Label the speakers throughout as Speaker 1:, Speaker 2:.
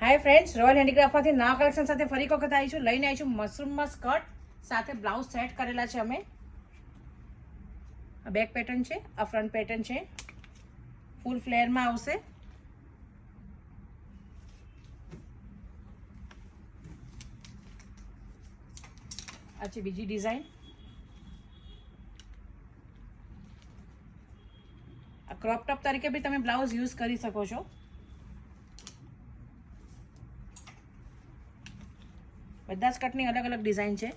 Speaker 1: Hi friends, royal હેન્ડીક્રાફ્ટમાંથી નવા collection સાથે ફરી વખત આવી છું. લઈને આવી છું મશરૂમમાં સ્કર્ટ સાથે બ્લાઉઝ સેટ કરેલા છે અમે. આ બેક પેટર્ન છે, આ ફ્રન્ટ પેટર્ન છે, ફૂલ ફ્લેરમાં આવશે. આ છે બીજી ડિઝાઇન. આ ક્રોપ ટોપ તરીકે બી તમે બ્લાઉઝ યુઝ કરી શકો છો. બધા સ્કર્ટની અલગ અલગ ડિઝાઇન છે.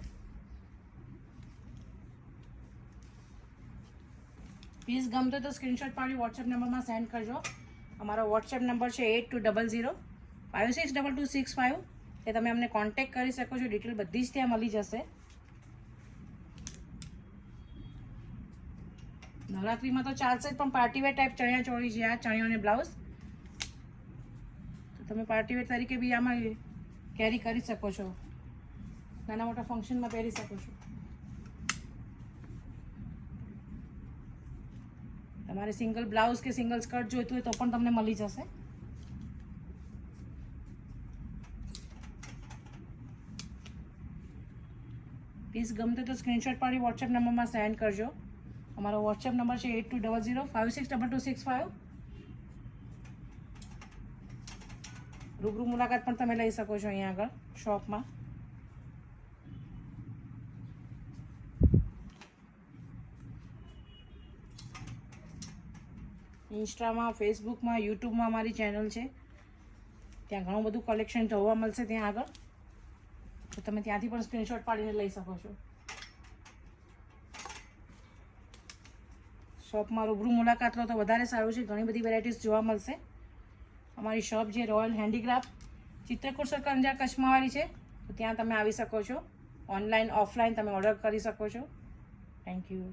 Speaker 1: પીસ ગમતો તો સ્ક્રીનશોટ પાડી વોટ્સએપ નંબરમાં સેન્ડ કરજો. અમારો વોટ્સએપ નંબર છે 8200562265. એ તમે અમને કોન્ટેક્ટ કરી શકો છો. ડિટેલ બધી જ ત્યાં મળી જશે. નવરાત્રિમાં તો ચાલશે જ, પણ પાર્ટીવેર ટાઈપ ચણિયા ચોળી છે. આ ચણિયો અને બ્લાઉઝ તો તમે પાર્ટીવેર તરીકે બી આમાં કેરી કરી શકો છો. નાના મોટા ફંક્શનમાં પહેરી શકો છો. તમારે સિંગલ બ્લાઉઝ કે સિંગલ સ્કર્ટ જોઈતું હોય તો પણ તમને મળી જશે. પીસ ગમતો તો સ્ક્રીનશોટ પાડી વોટ્સએપ નંબરમાં સેન્ડ કરજો. અમારો વોટ્સએપ નંબર છે 8200562265. રૂબરૂ મુલાકાત પણ તમે લઈ શકો છો અહીંયા આગળ શોપમાં. ઇન્સ્ટામાં, ફેસબુકમાં, યુટ્યુબમાં અમારી ચેનલ છે. ત્યાં ઘણું બધું કલેક્શન જોવા મળશે ત્યાં આગળ. તો તમે ત્યાંથી પણ સ્ક્રીનશોટ પાડીને લઈ શકો છો. શોપમાં રૂબરૂ મુલાકાત લો તો વધારે સારું છે. ઘણી બધી વેરાયટીઝ જોવા મળશે. અમારી શોપ જે royal handicraft Chitrakoot circle Anjar કચ્છમાં વાળી છે. તો ત્યાં તમે આવી શકો છો. ઓનલાઈન ઓફલાઈન તમે ઓર્ડર કરી શકો છો. Thank you.